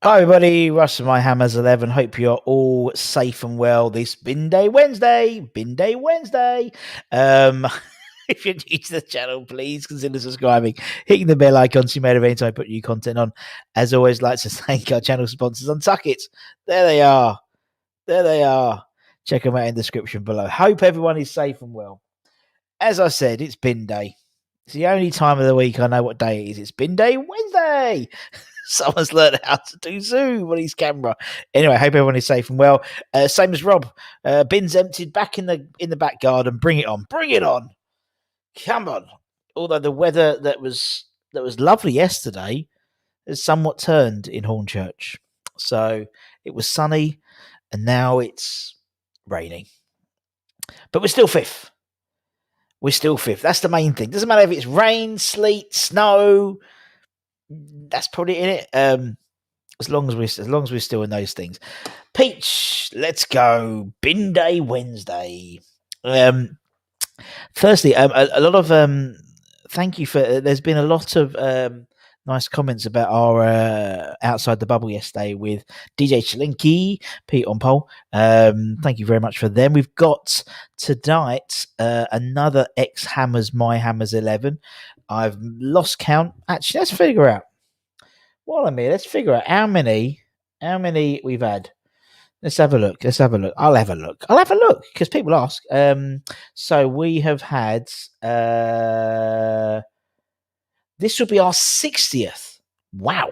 Hi everybody, Russ and my Hammers 11. Hope you're all safe and well this Bin Day Wednesday. If you're new to the channel, please consider subscribing, hitting the bell icon so you may have any time I put new content on. As always, like to thank our channel sponsors on Tuckit. There they are. Check them out in the description below. Hope everyone is safe and well. As I said, it's Bin Day. It's the only time of the week I know what day it is. It's Bin Day Wednesday. Someone's learned how to do Zoom on his camera. Anyway, hope everyone is safe and well. Same as Rob. Bins emptied back in the back garden. Bring it on. Come on. Although the weather that was lovely yesterday has somewhat turned in Hornchurch. So it was sunny and now it's raining. But we're still fifth. That's the main thing. Doesn't matter if it's rain, sleet, snow. That's probably in it. As long as we're still in those things. Peach, let's go. Bin Day Wednesday. Firstly, a lot of thank you for. There's been a lot of nice comments about our outside the bubble yesterday with DJ Chlinky, Pete on poll. Thank you very much for them. We've got tonight another X Hammers My Hammers 11. I've lost count. Actually, let's figure out. While I'm here, let's figure out how many we've had. Let's have a look. I'll have a look because people ask. So we have had. This will be our 60th. Wow,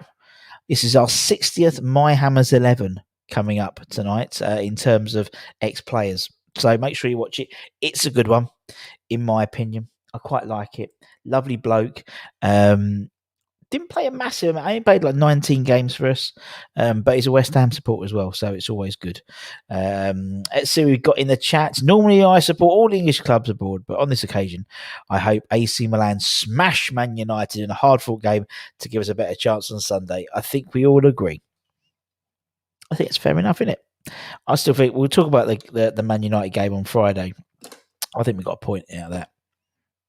this is our 60th My Hammers 11 coming up tonight in terms of ex-players. So make sure you watch it. It's a good one, in my opinion. I quite like it. Lovely bloke. Didn't play a massive amount. He played like 19 games for us, but he's a West Ham supporter as well, so it's always good. Let's see what we've got in the chat. Normally, I support all English clubs abroad, but on this occasion, I hope AC Milan smash Man United in a hard-fought game to give us a better chance on Sunday. I think we all agree. I think it's fair enough, isn't it? I still think we'll talk about the Man United game on Friday. I think we got a point out of that.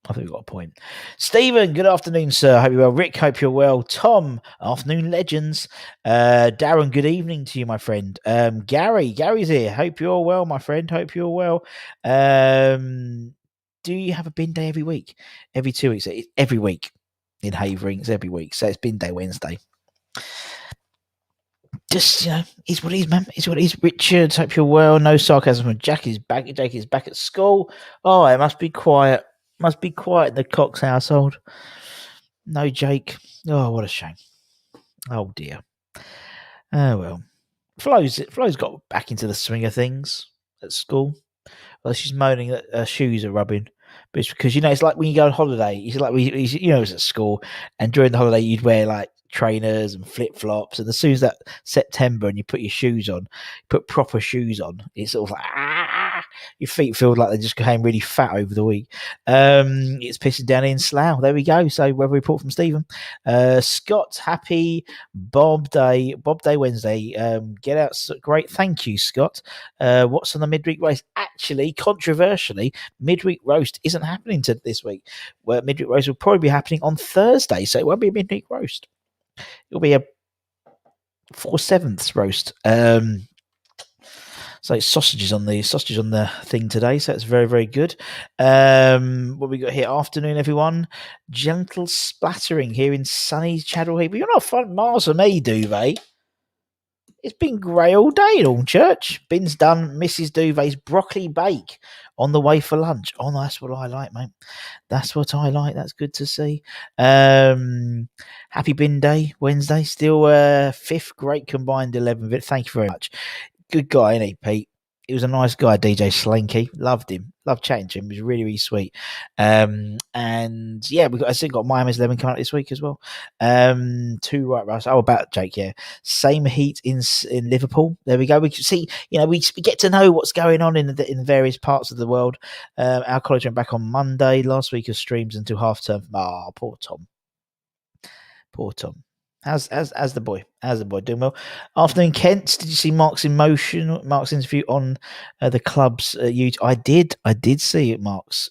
I think we've got a point. Stephen, good afternoon, sir. Hope you're well. Rick, hope you're well. Tom, afternoon legends. Darren, good evening to you, my friend. Gary's here. Hope you're well, my friend. Hope you're well. Do you have a bin day every week? Every 2 weeks? Every week in Havering. It's every week. So it's bin day Wednesday. Just, is what it is, man. It's what it is. Richard, hope you're well. No sarcasm from Jack is back. Jake is back at school. Oh, it must be quiet. Must be quiet in the Cox household. No Jake. Oh, what a shame. Oh dear. Oh well. Flo's got back into the swing of things at school. Well, she's moaning that her shoes are rubbing. But it's because, it's like when you go on holiday. It's like it's at school, and during the holiday you'd wear like trainers and flip flops, and as soon as that September and you put your shoes on, put proper shoes on, it's sort of like your feet feel like they just became really fat over the week. It's pissing down in Slough. There we go. So weather report from Stephen. Scott, happy Bob Day Wednesday. Get out, great. Thank you, Scott. What's on the midweek race? Actually, controversially, midweek roast isn't happening this week. Well, midweek roast will probably be happening on Thursday, so it won't be a midweek roast. It'll be a 4/7 roast. So sausages on the thing today, so it's very, very good. What we got here? Afternoon, everyone. Gentle splattering here in sunny Chadwell Heath. But you're not front miles of me, Duvet. It's been grey all day in Hornchurch. Bin's done Mrs. Duvet's broccoli bake on the way for lunch. Oh, that's what I like, mate. That's what I like. That's good to see. Happy Bin Day Wednesday. Still 5th great combined 11. Thank you very much. Good guy, isn't he, Pete? He was a nice guy, DJ Slinky. Loved him. Loved chatting to him. He was really, really sweet. And yeah, I still got Miami's 11 coming out this week as well. 2 right, Russ. Oh, about Jake, yeah. Same heat in Liverpool. There we go. We can see, we get to know what's going on in various parts of the world. Our college went back on Monday. Last week of streams until half term. Oh, poor Tom. How's the boy? How's the boy doing well? Afternoon, Kent. Did you see Mark's interview on the club's YouTube? I did see Mark's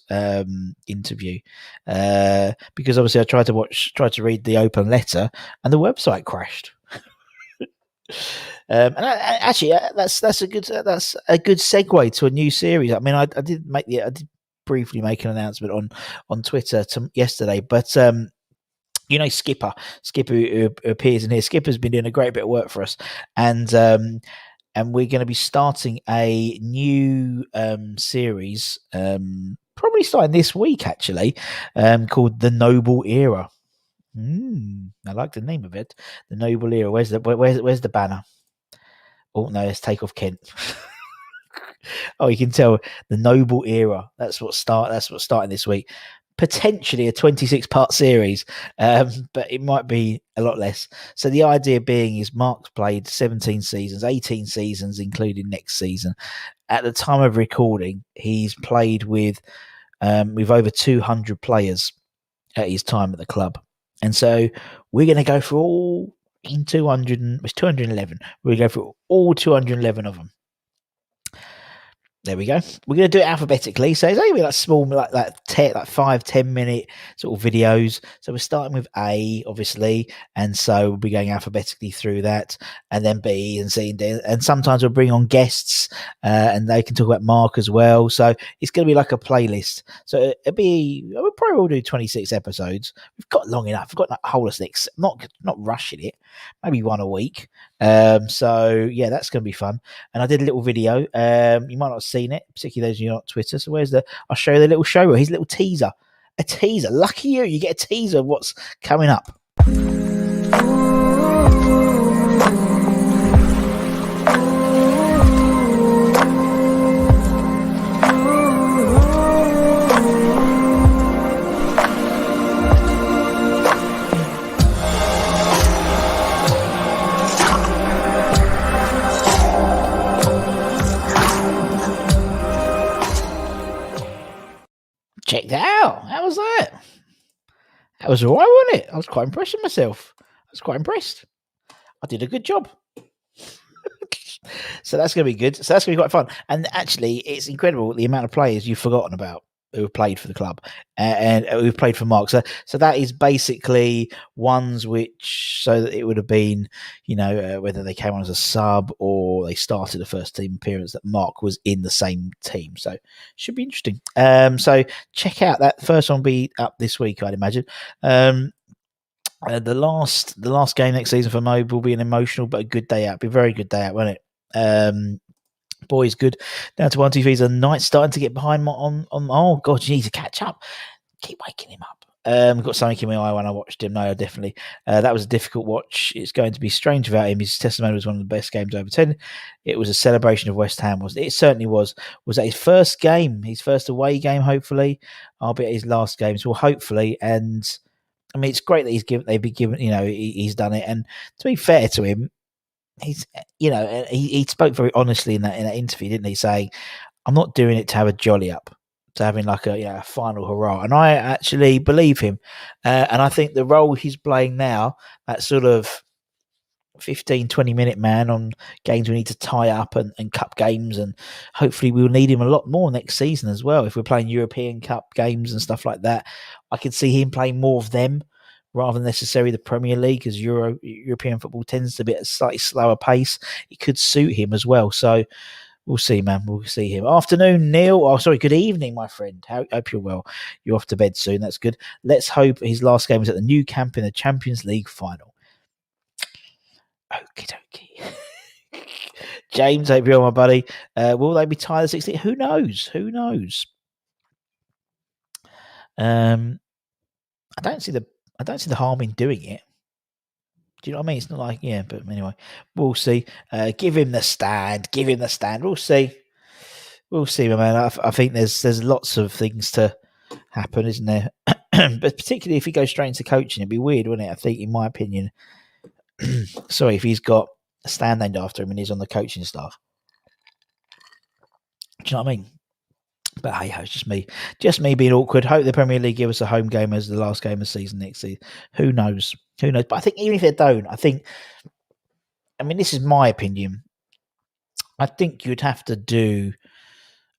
interview because obviously I tried to read the open letter and the website crashed. Actually, that's a good segue to a new series. I mean, I did briefly make an announcement on Twitter yesterday, but Skipper who appears in here. Skipper's been doing a great bit of work for us, and we're going to be starting a new series, probably starting this week actually, called The Noble Era. I like the name of it, The Noble Era. Where's the banner? Oh no, let's take off Kent. Oh, you can tell The Noble Era. That's what's starting this week. Potentially a 26-part series, but it might be a lot less. So the idea being is Mark's played 17 seasons, 18 seasons, including next season. At the time of recording, he's played with over 200 players at his time at the club. And so we're going to go through all in 211. We're going to go through all 211 of them. There we go. We're going to do it alphabetically. So it's only like small, like 5-10 minute sort of videos. So we're starting with A, obviously. And so we'll be going alphabetically through that. And then B and C and D. And sometimes we'll bring on guests and they can talk about Mark as well. So it's going to be like a playlist. So we'll probably will do 26 episodes. We've got long enough. We've got that whole of six. Not rushing it. Maybe one a week. So yeah, that's going to be fun. And I did a little video. You might not have seen it, particularly those of you on Twitter. So I'll show you the little show, his little teaser. A teaser. Lucky you get a teaser of what's coming up. Check that out. How was that? That was all right, wasn't it? I was quite impressed with myself. I was quite impressed. I did a good job. So that's going to be good. So that's going to be quite fun. And actually, it's incredible the amount of players you've forgotten about who have played for the club and who've played for Mark. So that is basically ones which, so that it would have been, whether they came on as a sub or they started a first team appearance, that Mark was in the same team. So should be interesting. So check out that first one will be up this week, I'd imagine. The last game next season for Mo will be an emotional but a good day out. Be a very good day out, won't it? Boys, good. Down to 1, 2, 3. The night's starting to get behind on. Oh God, you need to catch up. Keep waking him up. Got something in my eye when I watched him. No, definitely. That was a difficult watch. It's going to be strange without him. His testimony was one of the best games over 10. It was a celebration of West Ham. It certainly was. Was that his first game, his first away game? Hopefully, I'll be at his last game. So hopefully, and I mean, it's great that they've been given. He's done it. And to be fair to him, he spoke very honestly in that interview, didn't he? Saying, "I'm not doing it to have a jolly up, to having like a final hurrah." And I actually believe him, and I think the role he's playing now, that sort of 15-20 minute man on games we need to tie up and cup games, and hopefully we'll need him a lot more next season as well. If we're playing European Cup games and stuff like that, I could see him playing more of them rather than necessarily the Premier League, because European football tends to be at a slightly slower pace. It could suit him as well. So we'll see, man. We'll see him. Afternoon, Neil. Oh, sorry. Good evening, my friend. Hope you're well. You're off to bed soon. That's good. Let's hope his last game is at the new camp in the Champions League final. Okie dokie. James, hope you're well, my buddy. Will they be tied at 16? Who knows? I don't see the harm in doing it. Do you know what I mean? It's not like, but anyway, we'll see. Give him the stand. We'll see, my man. I think there's lots of things to happen, isn't there? But particularly if he goes straight into coaching, it'd be weird, wouldn't it? I think, in my opinion, sorry, if he's got a stand named after him and he's on the coaching staff. Do you know what I mean? But hey, it's just me being awkward. Hope the Premier League give us a home game as the last game of the season next season. Who knows? But I think even if they don't, this is my opinion. I think you'd have to do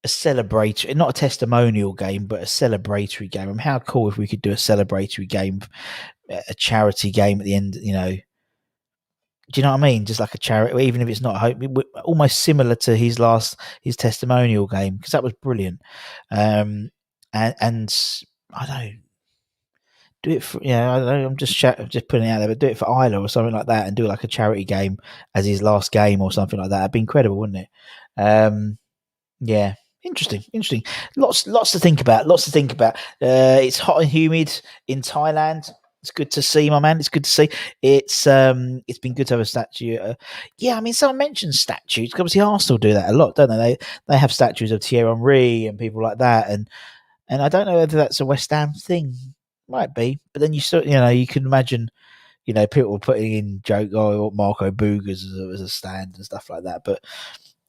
a celebratory, not a testimonial game, but a celebratory game. How cool if we could do a celebratory game, a charity game at the end, Do you know what I mean? Just like a charity, even if it's not almost similar to his testimonial game, because that was brilliant. And I don't know, do it for I don't know, I'm just putting it out there, but do it for Isla or something like that, and do like a charity game as his last game or something like that. It'd be incredible, wouldn't it? Yeah, interesting. Lots to think about. It's hot and humid in Thailand. It's good to see, my man. It's good to see. It's been good to have a statue. Yeah, I mean, someone mentioned statues. Obviously, Arsenal do that a lot, don't they? They have statues of Thierry Henry and people like that, and I don't know whether that's a West Ham thing. Might be, but then you can imagine, people putting in joke, Marco Boogers as a stand and stuff like that. But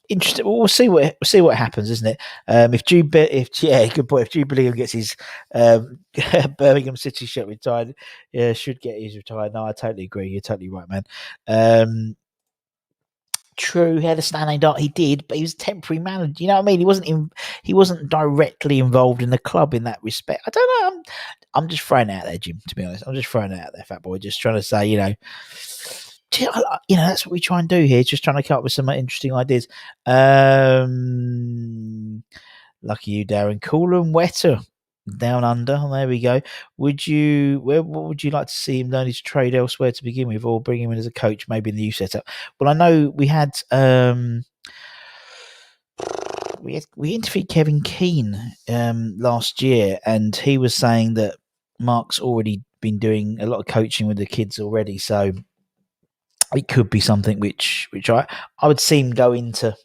interesting. We'll see what happens, isn't it? Good point. If Jude Bellingham gets his Birmingham City shirt retired, should get his retired. No, I totally agree. You're totally right, man. True, he had a standing dart. He did, but he was temporary manager. You know what I mean? He wasn't directly involved in the club in that respect. I don't know. I'm just throwing it out there, Jim. To be honest, I'm just throwing it out there, fat boy. Just trying to say, that's what we try and do here. Just trying to come up with some interesting ideas. Lucky you, Darren. Cooler and wetter down under. There we go. What would you like to see him learn his trade elsewhere to begin with, or bring him in as a coach, maybe in the youth setup? Well, I know we had we interviewed Kevin Keane last year, and he was saying that Mark's already been doing a lot of coaching with the kids already, so it could be something which I would see him go into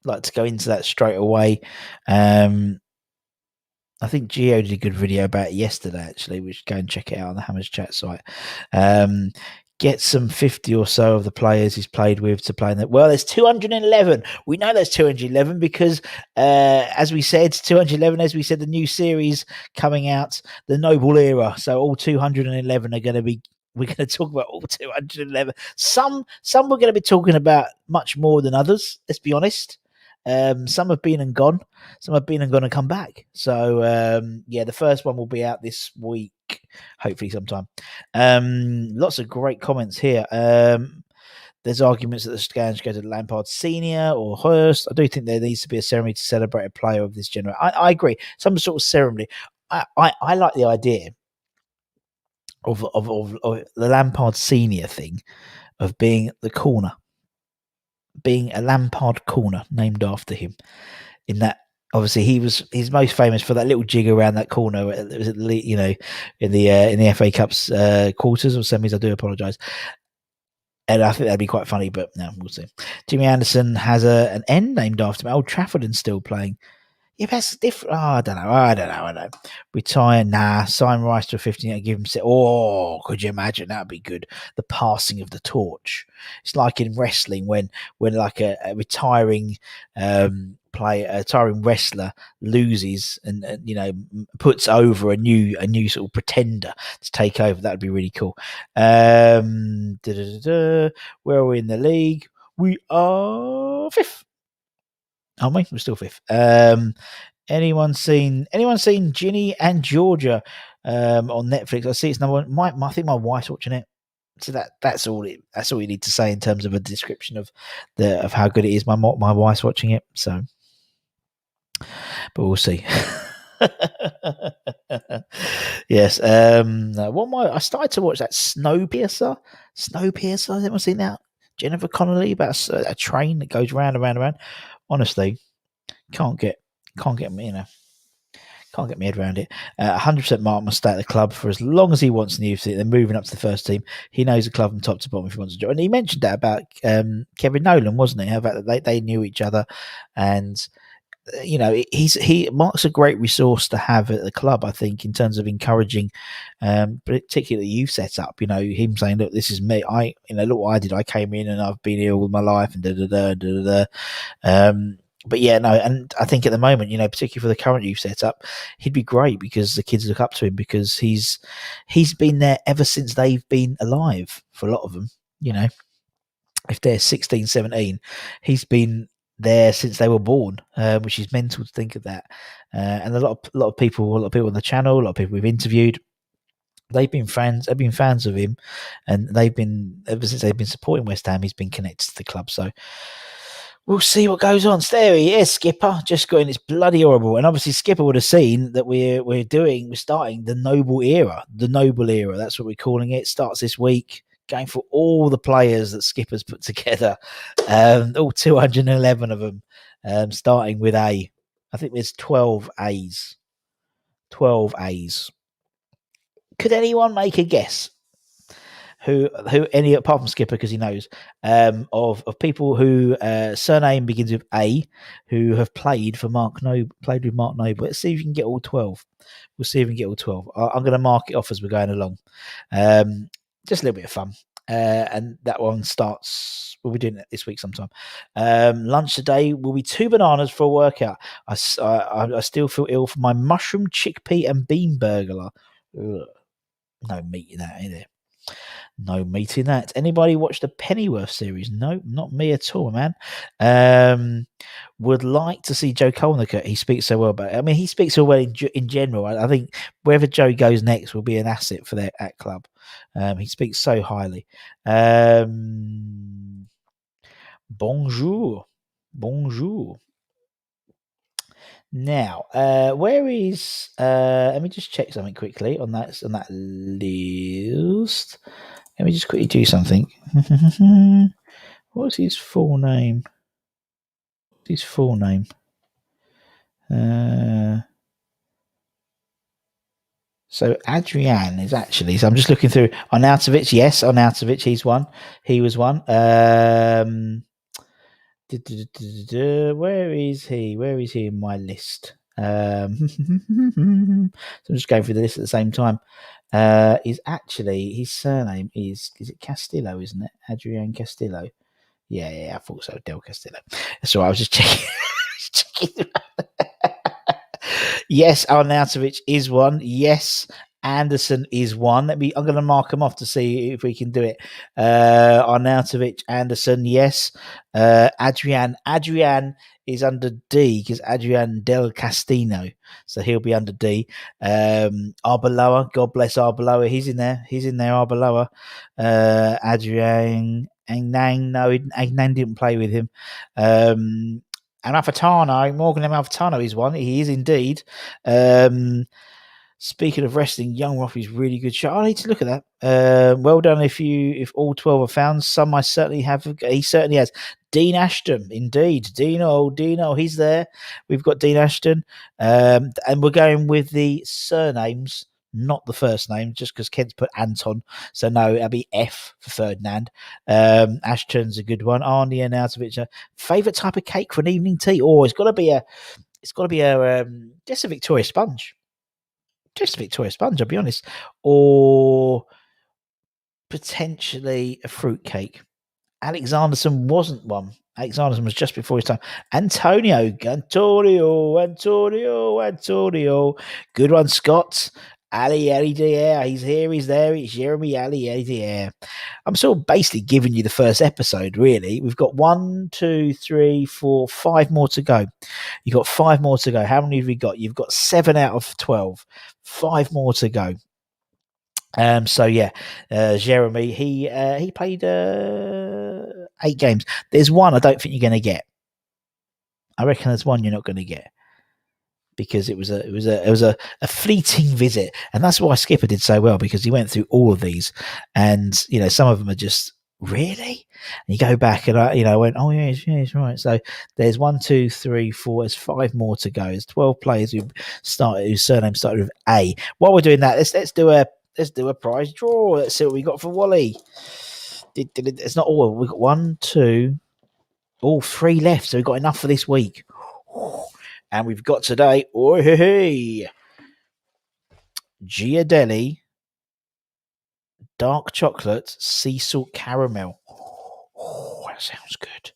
that straight away. I think Gio did a good video about it yesterday, actually. We should go and check it out on the Hammers Chat site. Get some 50 or so of the players he's played with to play in that. Well, there's 211. We know there's 211 because, as we said, 211, as we said, the new series coming out, the Noble Era. So all 211 are going to be, we're going to talk about all 211. Some we're going to be talking about much more than others, let's be honest. Some have been and gone. Some have been and gone and come back. So, the first one will be out this week, hopefully sometime. Lots of great comments here. There's arguments that the scans go to Lampard Senior or Hurst. I do think there needs to be a ceremony to celebrate a player of this generation. I agree. Some sort of ceremony. I like the idea of the Lampard Senior thing of being the corner. Being a Lampard corner named after him. In that, obviously, he's most famous for that little jig around that corner. It was in the FA Cup's quarters or semis. I do apologise, and I think that'd be quite funny. But no, we'll see. Jimmy Anderson has an end named after him. Old Trafford and still playing. Yeah, that's different. Oh, I don't know. Retire, sign Rice to a 15 and give him set. Oh, could you imagine? That'd be good. The passing of the torch. It's like in wrestling when like a retiring retiring wrestler loses and puts over a new sort of pretender to take over. That'd be really cool. Where are we in the league? We are 5th. Aren't we? We're still 5th. Anyone seen Ginny and Georgia on Netflix? I see it's number one. I think my wife's watching it. So that's all you need to say in terms of a description of how good it is. My wife's watching it, so but we'll see. Yes. I started to watch that Snowpiercer. Has anyone seen that? Jennifer Connelly about a train that goes round and round and round. Honestly, can't get me, can't get my head around it. 100% Mark must stay at the club for as long as he wants in the youth. They're moving up to the first team. He knows the club from top to bottom if he wants to join. And he mentioned that about Kevin Nolan, wasn't he? How about that they knew each other, and Mark's a great resource to have at the club, I think, in terms of encouraging, particularly youth setup. Him saying, "Look, this is me. Look what I did. I came in and I've been here all my life." And but yeah, no, and I think at the moment, particularly for the current youth setup, he'd be great because the kids look up to him because he's been there ever since they've been alive. For a lot of them, if they're 16, 17, he's been there since they were born, which is mental to think of that. And a lot of people on the channel, a lot of people we've interviewed, They've been fans of him, and they've been ever since they've been supporting West Ham. He's been connected to the club, so we'll see what goes on. So there he is, Skipper, just going. It's bloody horrible, and obviously Skipper would have seen that we're starting the noble era, That's what we're calling it. Starts this week. Going for all the players that Skipper's put together, all 211 of them, starting with A. I think there's 12 A's. 12 A's. Could anyone make a guess who any apart from Skipper because he knows of people who surname begins with A who have played with Mark Noble? Let's see if you can get all 12. We'll see if we can get all 12. I'm going to mark it off as we're going along. Just a little bit of fun. And that one starts. We'll be doing it this week sometime. Lunch today will be 2 bananas for a workout. I still feel ill for my mushroom, chickpea, and bean burger. Ugh. No meat in that, either. No meat in that. Anybody watch the Pennyworth series? No, not me at all, man. Would like to see Joe Colnicker. He speaks so well about it. I mean, he speaks so well in general. I think wherever Joe goes next will be an asset for their at club. He speaks so highly. Bonjour. Now, where is? Let me just check something quickly on that list. Let me just quickly do something. What's his full name? So Adrian is actually. So I'm just looking through. Arnautovic, yes, Arnautovic, he's one. He was one. Where is he? Where is he in my list? So I'm just going through the list at the same time. Is actually his surname is it Castillo, isn't it? Adrian Castillo. Yeah, I thought so. Del Castillo. So I was just checking. Yes, Arnautovic is one. Yes, Anderson is one. I'm going to mark them off to see if we can do it. Arnautovic, Anderson, yes. Adrian is under D because Adrian Del Castino, so he'll be under D. Arbeloa, God bless Arbeloa, he's in there. Arbeloa. Adrian Angnang, no, Angnang didn't play with him. Morgan Amalfitano is one. He is indeed. Speaking of wrestling, Young Roffy's really good shot. I need to look at that. Well done if all 12 are found. Some I certainly have. He certainly has. Dean Ashton, indeed. Dino, he's there. We've got Dean Ashton. And we're going with the surnames, not the first name, just because Kent's put Anton. So no, it'll be F for Ferdinand. Ashton's a good one. Arnie Arnautovic. Favourite type of cake for an evening tea? Oh, it's got to be just a Victoria Sponge. Just a Victoria Sponge, I'll be honest. Or potentially a fruitcake. Alexanderson wasn't one. Alexanderson was just before his time. Antonio. Good one, Scott. Ali Dier. He's here, he's there. It's Jeremy Ali Dier. I'm sort of basically giving you the first episode, really. We've got 1, 2, 3, 4, 5 more to go. You've got 5 more to go. How many have we got? You've got 7 out of 12. 5 more to go. So yeah, Jeremy, he played 8 games. There's one I don't think you're going to get. I reckon there's one you're not going to get because it was a fleeting visit, and that's why Skipper did so well because he went through all of these, and some of them are just really. And you go back and I went, oh yeah, right. So there's 1, 2, 3, 4. There's 5 more to go. There's 12 players whose surname started with A. While we're doing that, let's do a prize draw. Let's see what we got for Wally. It's not all. We've got 1, 2, 3 left. So we've got enough for this week. And we've got today, Giardelli dark chocolate sea salt caramel. Oh, that sounds good.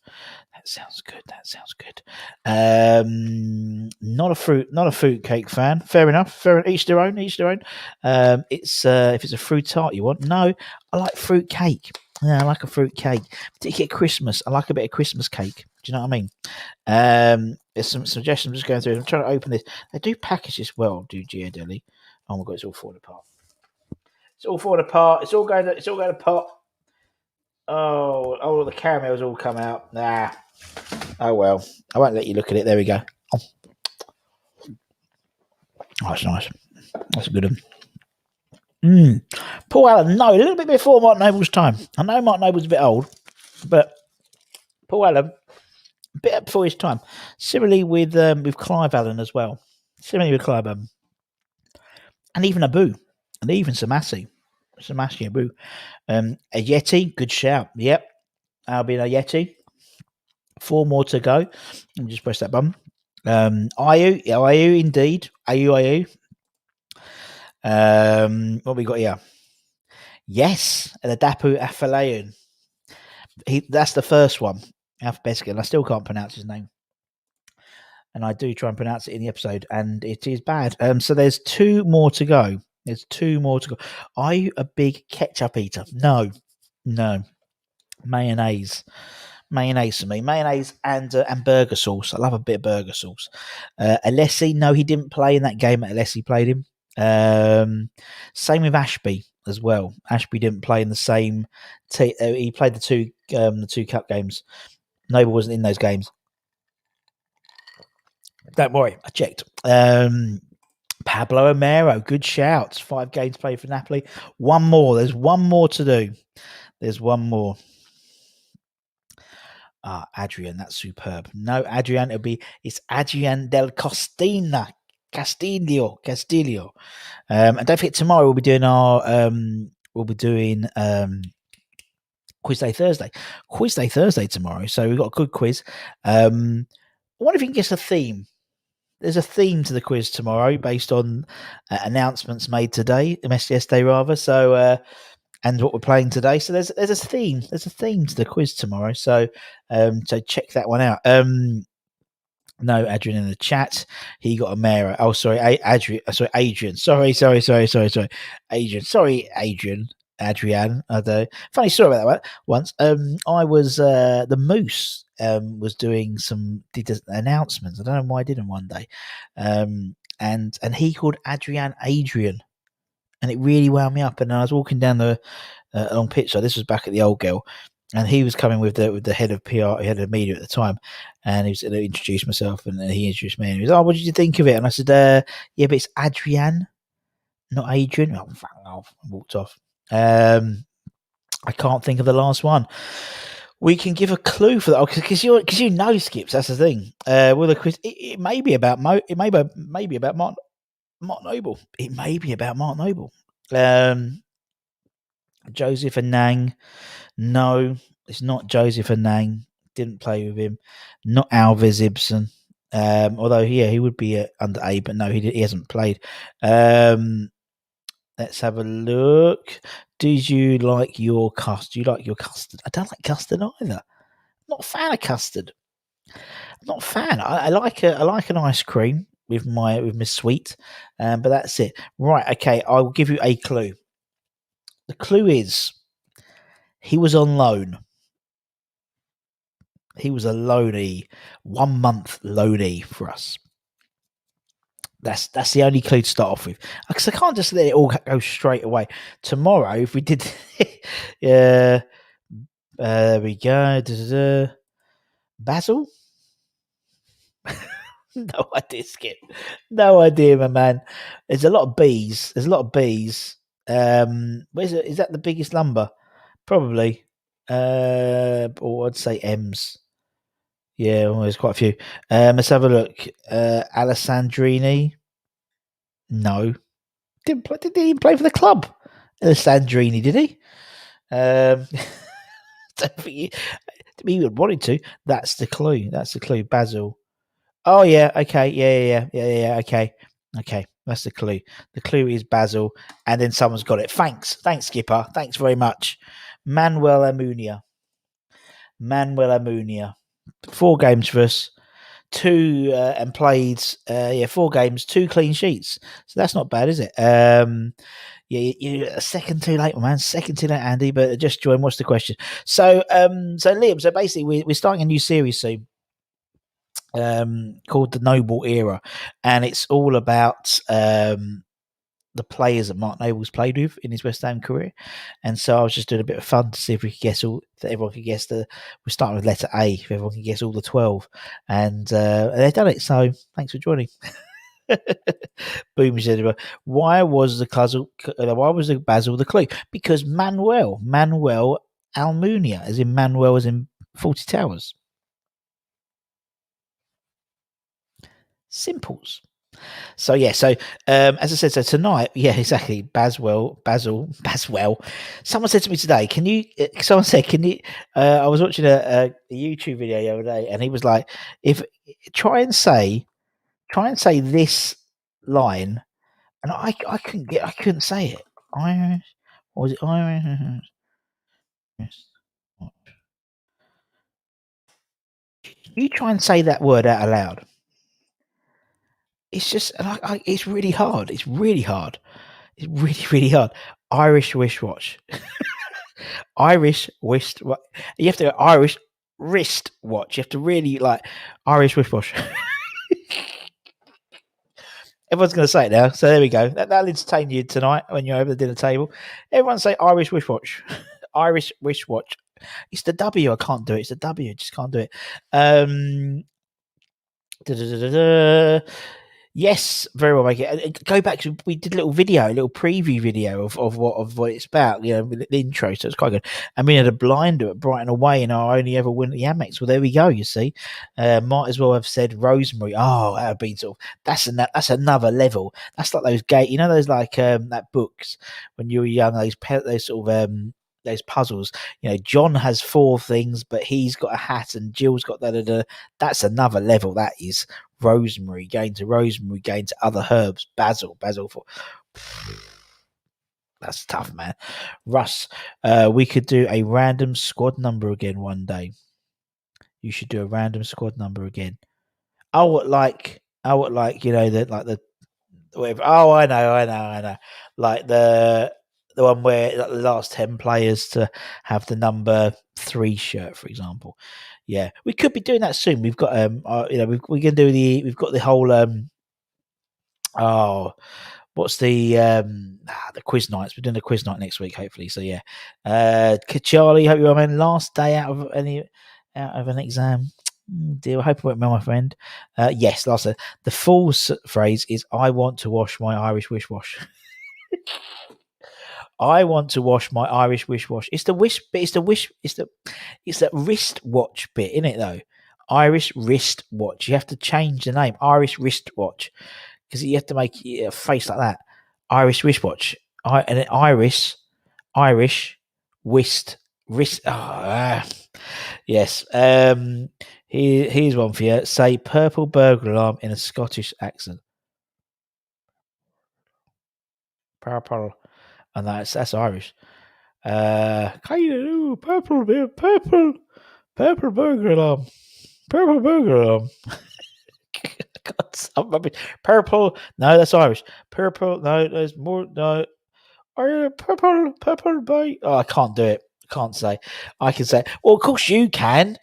Not a fruit cake fan. Fair enough. Each their own. It's if it's a fruit tart you want. No, I like fruit cake. Yeah, I like a fruit cake. Particularly at Christmas, I like a bit of Christmas cake. Do you know what I mean? There's some suggestions I'm just going through. I'm trying to open this. They do package this well, do Giardelli. Oh my god, it's all falling apart. It's all falling apart. It's all going to pot. Oh, the caramel's all come out. Nah. Oh well. I won't let you look at it. There we go. Oh, that's nice. That's a good one. Paul Allen, no, a little bit before Mark Noble's time. I know Mark Noble's a bit old, but Paul Allen, a bit before his time. Similarly with Clive Allen as well. Similarly with Clive Allen. And even Abu. And even Samasi Abu. A Yeti, good shout. Yep. Albion Yeti. 4 more to go. Let me just press that button. Ayu indeed. Ayu. What we got here? Yes, the Dapu Afalayan. That's the first one, alphabetically, and I still can't pronounce his name. And I do try and pronounce it in the episode, and it is bad. So there's 2 more to go. Are you a big ketchup eater? No. Mayonnaise for me. Mayonnaise and burger sauce. I love a bit of burger sauce. Alessi, no, he didn't play in that game that Alessi played in. Same with Ashby as well. Ashby didn't play in the same. He played the two cup games. Noble wasn't in those games. Don't worry, I checked. Pablo Amaro, good shouts. 5 games played for Napoli. 1 more. There's 1 more to do. There's 1 more. Adrian, that's superb. No, Adrian, it's Adrian del Castillo. And don't forget, tomorrow we'll be doing our Quiz Day Thursday tomorrow. So we've got a good quiz. I wonder if you can guess a theme. There's a theme to the quiz tomorrow based on announcements made today, yesterday rather. So and what we're playing today. So there's a theme. There's a theme to the quiz tomorrow. So check that one out. No, Adrian in the chat. He got a Mara. Oh, sorry, Adrian. Adrian. Sorry. Adrian. Sorry, Adrian. Adrian. Funny story about that one. Once, I was the Moose was doing did announcements. I don't know why I did them one day, and he called Adrian, and it really wound me up. And I was walking down the along pitch. So this was back at the old girl. And he was coming with the head of PR, head of media at the time, and he was going to introduce myself, and he introduced me, and he was, "Oh, what did you think of it?" And I said, "Yeah, but it's Adrian, not Adrian." Oh, fuck off! I walked off. I can't think of the last one. We can give a clue for that because you know Skips. That's the thing. With a quiz, it may be about it may be about Mark Noble. It may be about Mark Noble. Joseph Anang. No, it's not Joseph Anang. Didn't play with him. Not Alves Ibsen. Although, he would be under A, but no, he hasn't played. Let's have a look. Did you like your custard? Do you like your custard? I don't like custard either. I'm not a fan of custard. I'm not a fan. I like an ice cream with my sweet, but that's it. Right, okay. I will give you a clue. The clue is he was on loan. He was a loanee, 1 month loanee for us. That's the only clue to start off with, because I can't just let it all go straight away. Tomorrow, if we did, there we go. Basil? No idea, Skip. No idea, my man. There's a lot of bees. Is that the biggest lumber? Probably. Or I'd say M's. Yeah, well, there's quite a few. Let's have a look. Alessandrini. No. Did he play for the club? Alessandrini, did he? Don't think he would wanted to. That's the clue. Basil. Oh yeah, okay. Yeah. Okay. That's the clue. The clue is Basil, and then someone's got it. Thanks, Skipper. Thanks very much. Manuel Amunia. 4 games for us. 2 and played 4 games, 2 clean sheets. So that's not bad, is it? You're a second too late, man. Second too late, Andy. But just join. What's the question? So Liam. So basically, we're starting a new series soon, called the Noble Era, and it's all about the players that Mark Noble's played with in his West Ham career, and so I was just doing a bit of fun to see if we could guess all. That everyone could guess the. We're starting with letter A. If everyone can guess all the 12, and they've done it. So thanks for joining. Boom said, why was the Basil the clue? Because Manuel Almunia, as in Manuel, as in 40 Towers. Simples. So yeah, so as I said, so tonight, yeah, exactly. Basil. Someone said to me today, "Can you?" Someone said, "Can you?" I was watching a YouTube video the other day, and he was like, "If try and say this line," and I couldn't say it. I was it I. You try and say that word out aloud. It's just, it's really hard. It's really hard. It's really, really hard. Irish wristwatch. Irish wrist. You have to go Irish wrist watch. You have to really like Irish wristwatch. Everyone's going to say it now. So there we go. That'll entertain you tonight when you're over the dinner table. Everyone say Irish wristwatch. Irish wristwatch. It's the W. I can't do it. It's the W. I just can't do it. Yes, very well, make it. Go back to we did a little preview video of what it's about. You know, the intro, so it's quite good. And we had a blinder at Brighton away in our only ever win at the Amex. Well, there we go. You see, might as well have said Rosemary. Oh, that would be sort of that's another level. That's like those you know, those like that books when you were young. Those sort of those puzzles. You know, John has 4 things, but he's got a hat, and Jill's got that. That's another level. That is. Rosemary, going to other herbs, basil for that's tough, man. Russ, we could do a random squad number again one day. You should do a random squad number again. I would like, you know, the whatever. Oh, I know. Like the one where like, the last 10 players to have the number 3 shirt, for example. Yeah, we could be doing that soon. We've got you know, we're gonna do we've got the whole what's the quiz nights? We're doing a quiz night next week, hopefully. So yeah, Charlie, hope you're last day out of an exam. Dear, I hope it went well, my friend. Yes, last day. The full phrase is "I want to wash my Irish wristwash." I want to wash my Irish wristwash. It's the wish, but it's that wristwatch bit, isn't it? Though Irish wristwatch, you have to change the name. Irish wristwatch, because you have to make a face like that. Irish wristwatch, and then Irish wrist. Yes. Here's one for you. Say purple burglar alarm in a Scottish accent. Purple. And that's Irish. Purple burger alarm. Purple burger alarm. God, I'm rubbish. Purple. No, that's Irish. Purple. No, there's more. No. Purple boy. Oh, I can't do it. Can't say. I can say. Well, of course you can.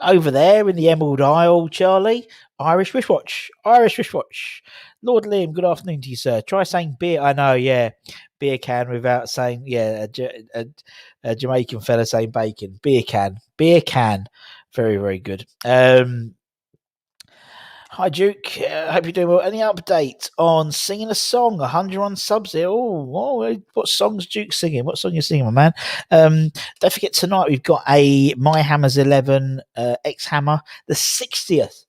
Over there in the Emerald Isle, Charlie. Irish wristwatch. Lord Liam, good afternoon to you, sir. Try saying beer. I know, yeah. Beer can without saying, yeah, a Jamaican fella saying bacon. Beer can. Very, very good. Hi, Duke. Hope you're doing well. Any update on singing a song? 101 subs here. Oh, what song's Duke singing? What song you singing, my man? Don't forget, tonight we've got a My Hammers 11 X Hammer, the 60th.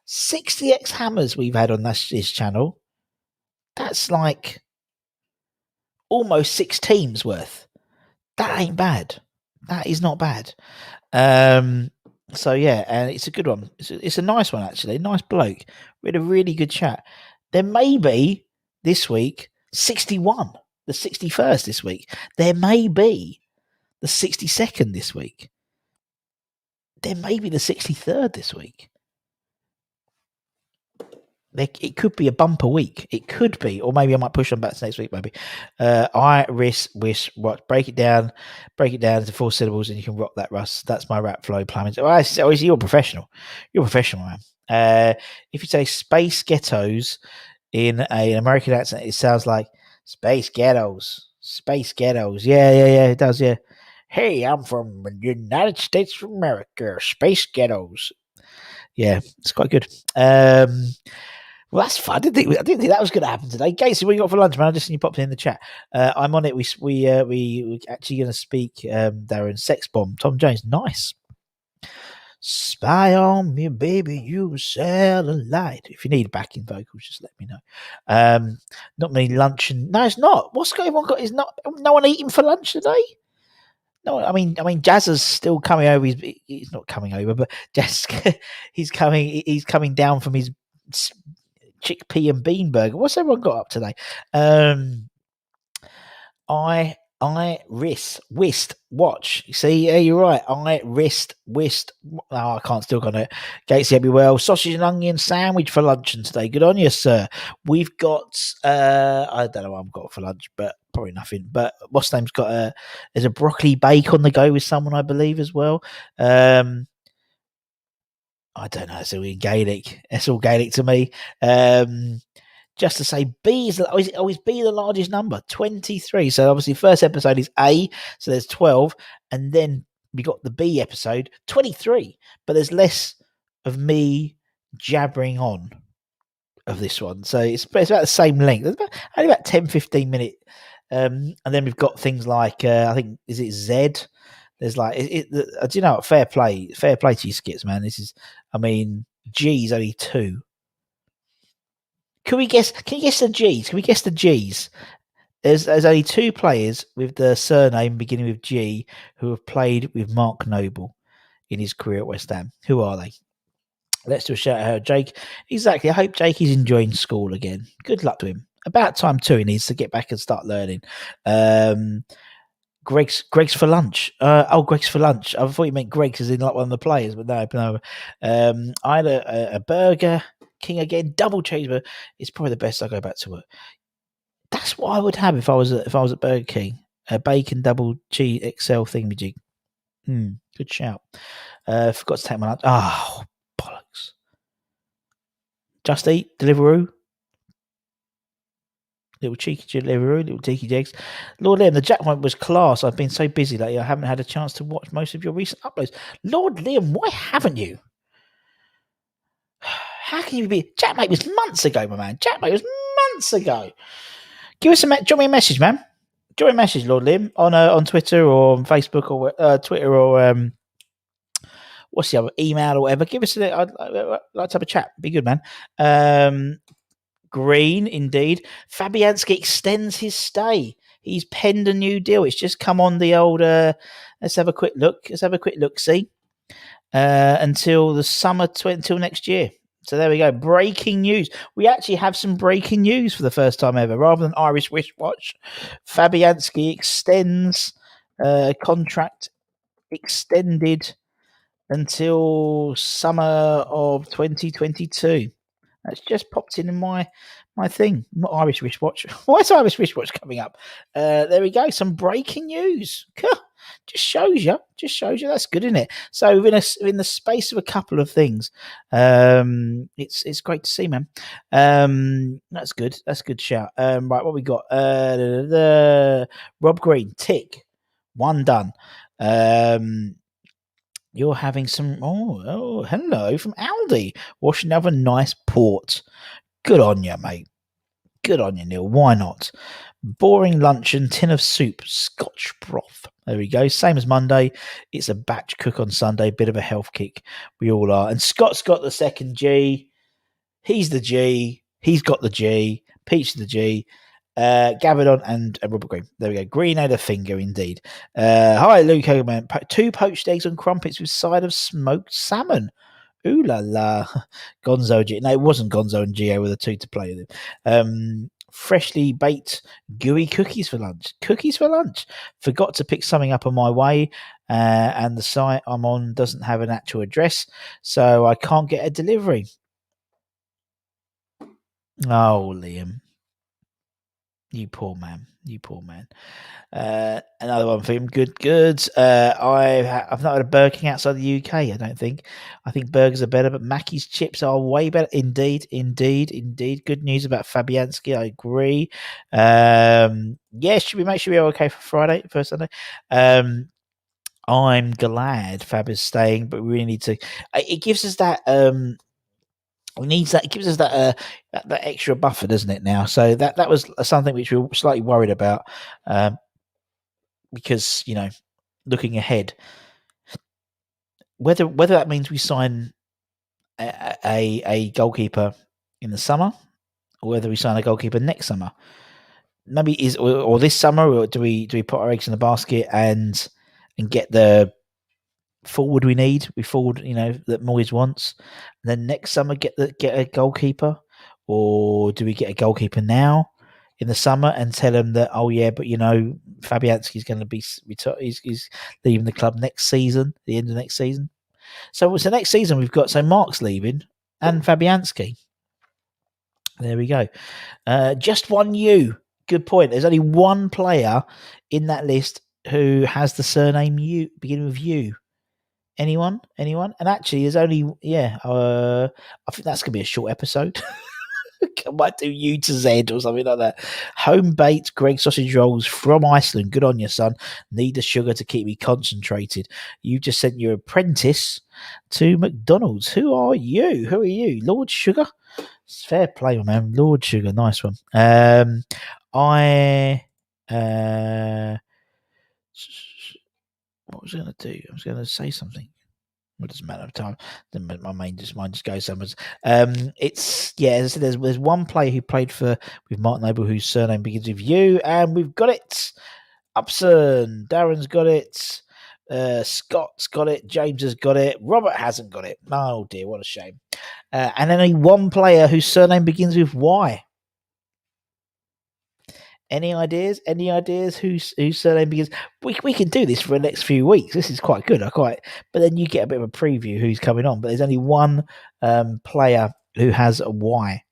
60 X Hammers we've had on this channel. That's like almost 6 teams worth. That ain't bad. That is not bad. So yeah, and it's a good one. It's a nice one, actually. Nice bloke. We had a really good chat. There may be this week 61, the 61st this week. There may be the 62nd this week. There may be the 63rd this week. It could be a bumper week. It could be, or maybe I might push them back to next week. Maybe. Wish. Break it down into 4 syllables, and you can rock that, Russ. That's my rap flow plumbing. Oh, you're professional. You're a professional, man. If you say space ghettos in an American accent, it sounds like Space Ghettos. Space Ghettos. Yeah, it does, yeah. Hey, I'm from the United States of America. Space Ghettos. Yeah, it's quite good. Well, that's fun. I didn't think that was going to happen today. Casey, what you got for lunch, man? I just seen you popped in the chat. I'm on it. We actually going to speak. Darren Sex Bomb, Tom Jones. Nice. Spy on me, baby, you satellite. If you need backing vocals, just let me know. Not many luncheon. No, it's not. What's going on? Is not no one eating for lunch today? No, I mean, Jazz's still coming over. He's not coming over, but Jazz, he's coming. He's coming down from his chickpea and bean burger. What's everyone got up today? I wrist watch. See, yeah, you're right. I wrist. Oh, I can't still got it. Gates, you be well. Sausage and onion sandwich for luncheon today. Good on you, sir. We've got I don't know what I've got for lunch, but probably nothing. But what's name's got there's a broccoli bake on the go with someone, I believe, as well. I don't know. It's all in Gaelic. It's all Gaelic to me. Just to say, B is B the largest number, 23. So obviously, first episode is A, so there's 12, and then we got the B episode, 23. But there's less of me jabbering on of this one, so it's about the same length. It's only about 10, 15 minutes. And then we've got things like I think is it Z. There's like do you know what? Fair play to you skits, man. This is, I mean, G's only 2. Can you guess the G's? Can we guess the G's? There's only 2 players with the surname beginning with G who have played with Mark Noble in his career at West Ham. Who are they? Let's do a shout out, Jake. Exactly. I hope Jake is enjoying school again. Good luck to him. About time too. He needs to get back and start learning. Greg's for lunch. Greg's for lunch. I thought you meant Greg's as in like one of the players, but no. I had a burger. King again, double cheeseburger. It's probably the best I go back to work. That's what I would have if I was at Burger King. A bacon double cheese XL thingamajig. Good shout. Forgot to take my lunch. Oh, bollocks. Just Eat, Deliveroo. Little cheeky Deliveroo, little cheeky jigs. Lord Liam, the jackpot was class. I've been so busy lately, I haven't had a chance to watch most of your recent uploads. Lord Liam, why haven't you? How can you be? Jackmate was months ago, my man. Jackmate was months ago. Give us drop me a message, man. Drop me a message, Lord Lim, on Twitter or on Facebook or Twitter or what's the other, email or whatever. Give us I'd like to have a chat. Be good, man. Green, indeed. Fabianski extends his stay. He's penned a new deal. It's just come on the old. Let's have a quick look. See, until the summer, until next year. So there we go. Breaking news. We actually have some breaking news for the first time ever. Rather than Irish wristwatch, Fabianski extends contract extended until summer of 2022. That's just popped in my thing. Not Irish wristwatch. Why is Irish wristwatch coming up? There we go. Some breaking news. Just shows you. That's good, isn't it? So within the space of a couple of things, it's great to see, man. That's good. That's a good shout. Right, what we got? The Rob Green, tick, 1 done. You're having some. Oh, hello from Aldi. Washing another nice port. Good on you, mate. Good on you, Neil. Why not? Boring luncheon, tin of soup, Scotch broth. There we go. Same as Monday. It's a batch cook on Sunday. Bit of a health kick. We all are. And Scott's got the second G. He's the G. He's got the G. Peach the G. Gavadon and Robert Green. There we go. Green had a finger indeed. Hi, Luke Hogan. 2 poached eggs and crumpets with side of smoked salmon. Ooh la la. Gonzo G. No, it wasn't Gonzo and Gio with the 2 to play with. Freshly baked gooey cookies for lunch. Forgot to pick something up on my way, and the site I'm on doesn't have an actual address, so I can't get a delivery. Oh, Liam. You poor man. You poor man. Another one for him. Good, good. I've not had a Burger King outside the UK. I don't think. I think burgers are better, but Mackey's chips are way better. Indeed, indeed, indeed. Good news about Fabianski. I agree. Yeah, should we make sure we're okay for Friday, first Sunday? I'm glad Fab is staying, but we really need to. It gives us that. We needs that. It gives us that extra buffer, doesn't it? Now, so that was something which we were slightly worried about, because looking ahead, whether that means we sign a goalkeeper in the summer, or whether we sign a goalkeeper next summer, maybe or this summer, or do we put our eggs in the basket and get the forward we need? We forward, that Moyes wants, and then next summer get a goalkeeper, or do we get a goalkeeper now in the summer and tell him that, oh yeah, but Fabianski's going to be he's leaving the club next season, the end of next season. So next season we've got Mark's leaving and Fabianski. There we go. Just one U. Good point. There's only one player in that list who has the surname U, beginning with U. Anyone? And actually, there's only I think that's gonna be a short episode. I might do U to Z or something like that. Home baked Greg sausage rolls from Iceland. Good on you, son. Need the sugar to keep me concentrated. You just sent your apprentice to McDonald's. Who are you? Lord Sugar? Fair play, man. Lord Sugar, nice one. What was I going to do? I was going to say something. It doesn't matter of time. Then my mind just goes somewhere. It's as I said, there's one player who played with Mark Noble whose surname begins with U, and we've got it. Upson, Darren's got it. Scott's got it. James has got it. Robert hasn't got it. Oh dear, what a shame. And then only one player whose surname begins with Y. Any ideas? Whose surname begins? We can do this for the next few weeks. This is quite good. But then you get a bit of a preview who's coming on. But there's only one player who has a Y.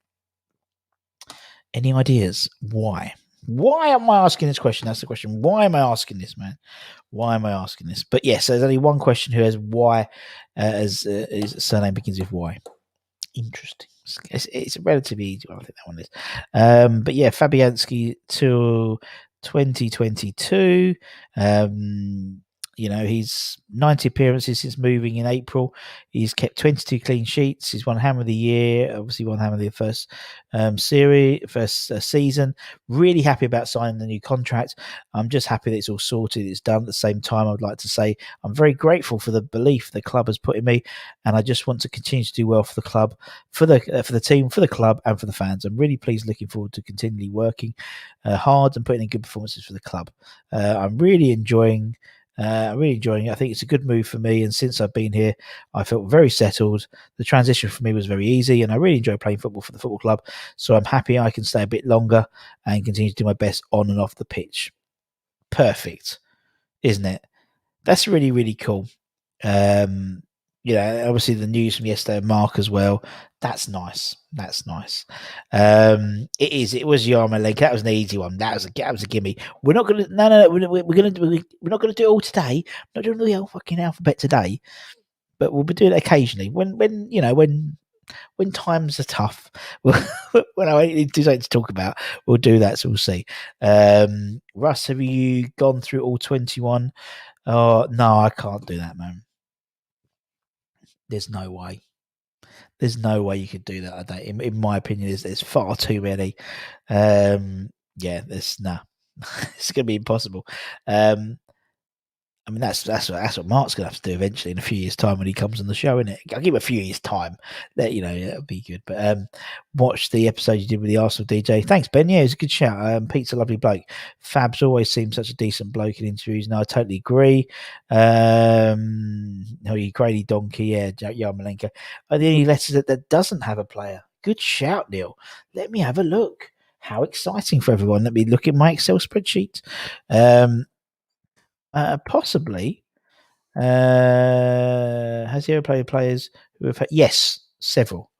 Any ideas? Why? Why am I asking this question? That's the question. Why am I asking this, man? Why am I asking this? But yes, there's only one question who has Y as his surname begins with Y. Interesting. It's a relatively easy one. I think that one is. But yeah, Fabianski till 2022. He's 90 appearances since moving in April. He's kept 22 clean sheets. He's won Hammer of the Year. Obviously, won Hammer of the first season. Really happy about signing the new contract. I'm just happy that it's all sorted. It's done. At the same time, I would like to say I'm very grateful for the belief the club has put in me, and I just want to continue to do well for the club, for the team, for the club, and for the fans. I'm really pleased, looking forward to continually working hard and putting in good performances for the club. I'm really enjoying it. I think it's a good move for me, and since I've been here, I felt very settled. The transition for me was very easy, and I really enjoy playing football for the football club. So I'm happy I can stay a bit longer and continue to do my best on and off the pitch. Perfect, isn't it? That's really, really cool. Obviously the news from yesterday, Mark as well. That's nice. It is. It was Yarmolenko. That was an easy one. That was a gimme. We're not gonna. No. We're not gonna do it all today. We're not doing the whole fucking alphabet today. But we'll be doing it occasionally when times are tough. When I need to talk about, we'll do that. So we'll see. Russ, have you gone through all 21? Oh no, I can't do that, man. There's no way. There's no way you could do that. I don't. In my opinion, there's far too many. There's no. It's going to be impossible. I mean, that's what Mark's going to have to do eventually in a few years' time when he comes on the show, innit? I'll give him a few years' time. That it'll be good. But watch the episode you did with the Arsenal DJ. Thanks, Ben. Yeah, it was a good shout. Pete's a lovely bloke. Fab's always seemed such a decent bloke in interviews. No, I totally agree. Grady Donkey, yeah, Yarmolenko. Are the only letters that doesn't have a player? Good shout, Neil. Let me have a look. How exciting for everyone. Let me look at my Excel spreadsheet. Possibly. Has he ever played players who have had... Yes, several.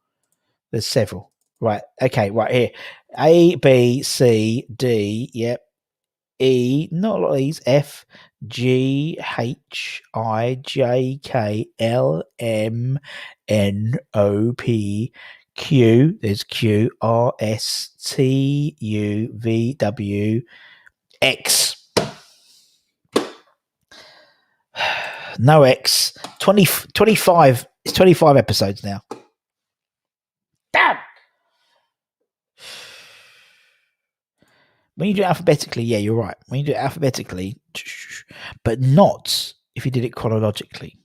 There's several. Right. Okay. Right here. A, B, C, D. Yep. E. Not a lot of these. F, G, H, I, J, K, L, M, N, O, P, Q. There's Q, R, S, T, U, V, W, X. No X. 20, 25. It's 25 episodes now. Damn. When you do it alphabetically, yeah, you're right. When you do it alphabetically, but not if you did it chronologically.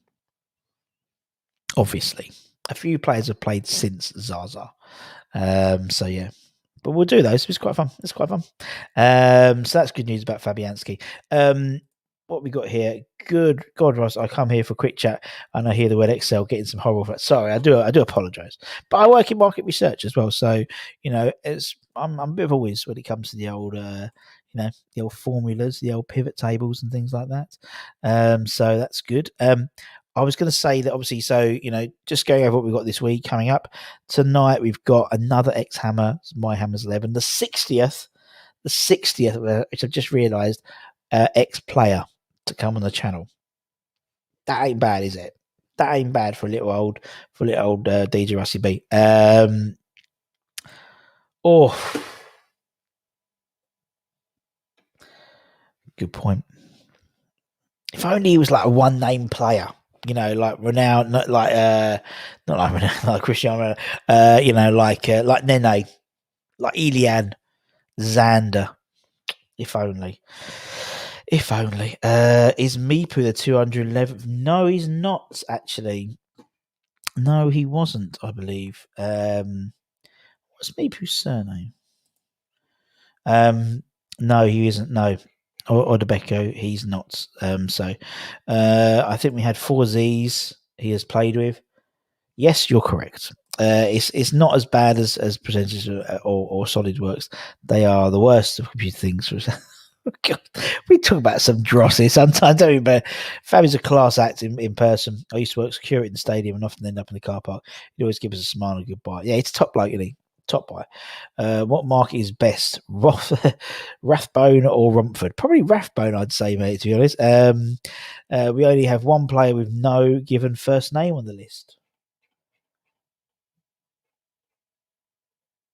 Obviously, a few players have played since Zaza. So yeah, but we'll do those. It's quite fun. It's quite fun. So that's good news about Fabianski. What we got here? Good God, Ross! I come here for a quick chat, and I hear the word Excel getting some horrible. Sorry, I do apologise, but I work in market research as well, so you know, I'm a bit of a whiz when it comes to the old, the old formulas, the old pivot tables, and things like that. So that's good. I was going to say that obviously, so you know, just going over what we've got this week coming up tonight, we've got another X Hammer, My Hammers 11, the 60th, which I've just realised, X player to come on the channel. That ain't bad, is it? That ain't bad for a little old DJ Rusty B. Good point. If only he was like a one name player, you know, like Ronaldo, not like Ronaldo, like Cristiano, like Nene, like Ilian, Xander. If only. If only. Is Mipu the 211th? No, he's not actually. No, he wasn't, I believe. What's Mipu's surname? No, he isn't. No. Or Odebeko, he's not. I think we had 4 Z's he has played with. Yes, you're correct. It's not as bad as percentages or SolidWorks. They are the worst of computer things. God, we talk about some drossy sometimes, don't we? But Fab is a class act in person. I used to work security in the stadium and often end up in the car park. He'd always give us a smile and a goodbye. Yeah, it's top bloke, isn't he? Top buy. What market is best, Rathbone or Romford? Probably Rathbone, I'd say, mate. To be honest, we only have one player with no given first name on the list.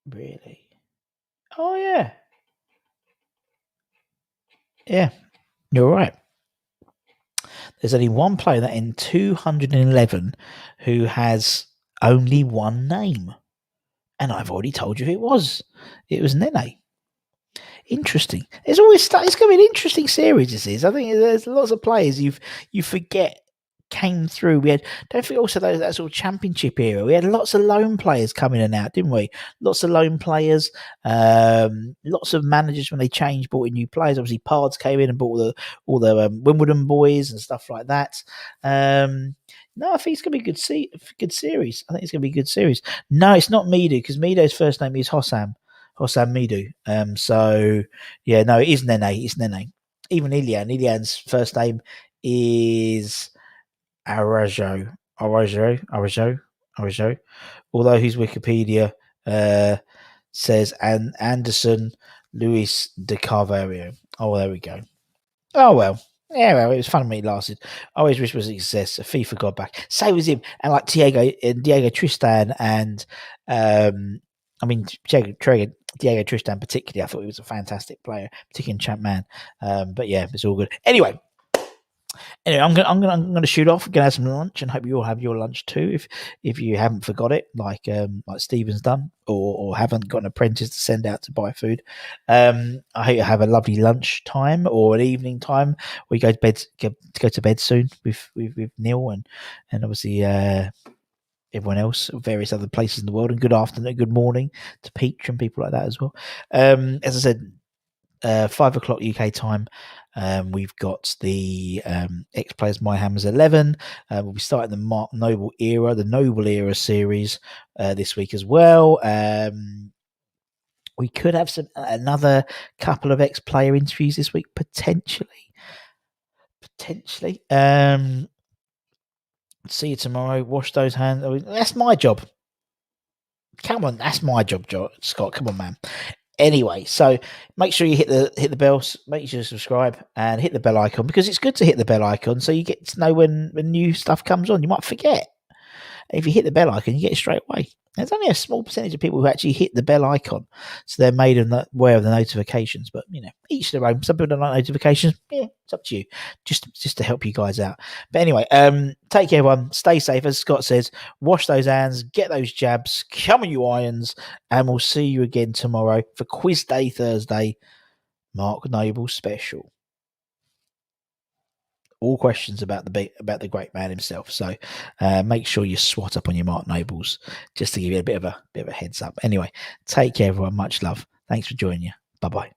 Really? Oh yeah, yeah. You're right. There's only one player that in 211 who has only one name, and I've already told you who it was. It was Nene. Interesting. It's always it's going to be an interesting series. This is. I think there's lots of players you forget came through. We had don't forget also that sort of championship era. We had lots of loan players coming in and out, didn't we? Lots of loan players. Lots of managers when they changed brought in new players. Obviously, Pards came in and brought all the Wimbledon boys and stuff like that. No, I think it's going to be a good series. I think it's going to be a good series. No, it's not Midu because Mido's first name is Hossam Midu. So yeah, no, it is Nene. It's Nene. Even Ilian's first name is Arajo. Although his Wikipedia says Anderson Luis de Carvalho. Oh, there we go. Oh well. Yeah, well, it was fun when it lasted. I always wish it was a success. A FIFA got back. Same as him, and like Diego Tristan, and Diego Tristan particularly. I thought he was a fantastic player, particularly in Champ Man. But yeah, it's all good. Anyway, I'm gonna shoot off. Gonna have some lunch, and hope you all have your lunch too. If you haven't forgot it, like Stephen's done, or haven't got an apprentice to send out to buy food. I hope you have a lovely lunch time or an evening time. We go to bed soon with Neil and obviously everyone else, various other places in the world. And good afternoon, good morning to Peach and people like that as well. As I said, 5 o'clock UK time. We've got the X Players My Hammers 11. We'll be starting the Noble Era series this week as well. We could have another couple of X Player interviews this week, potentially. See you tomorrow. Wash those hands. That's my job. Come on, that's my job, Scott. Come on, man. Anyway, so make sure you hit the bells, make sure you subscribe and hit the bell icon because it's good to hit the bell icon so you get to know when new stuff comes on. You might forget. If you hit the bell icon, you get it straight away. There's only a small percentage of people who actually hit the bell icon, so they're made aware of the notifications. But each their own. Some people don't like notifications. Yeah, it's up to you. Just to help you guys out. But anyway, take care, everyone. Stay safe, as Scott says. Wash those hands, get those jabs, come on, you irons, and we'll see you again tomorrow for Quiz Day Thursday, Mark Noble special. All questions about the great man himself. So make sure you swat up on your Mark Nobles just to give you a bit of a heads up. Anyway, take care, everyone. Much love. Thanks for joining you. Bye bye.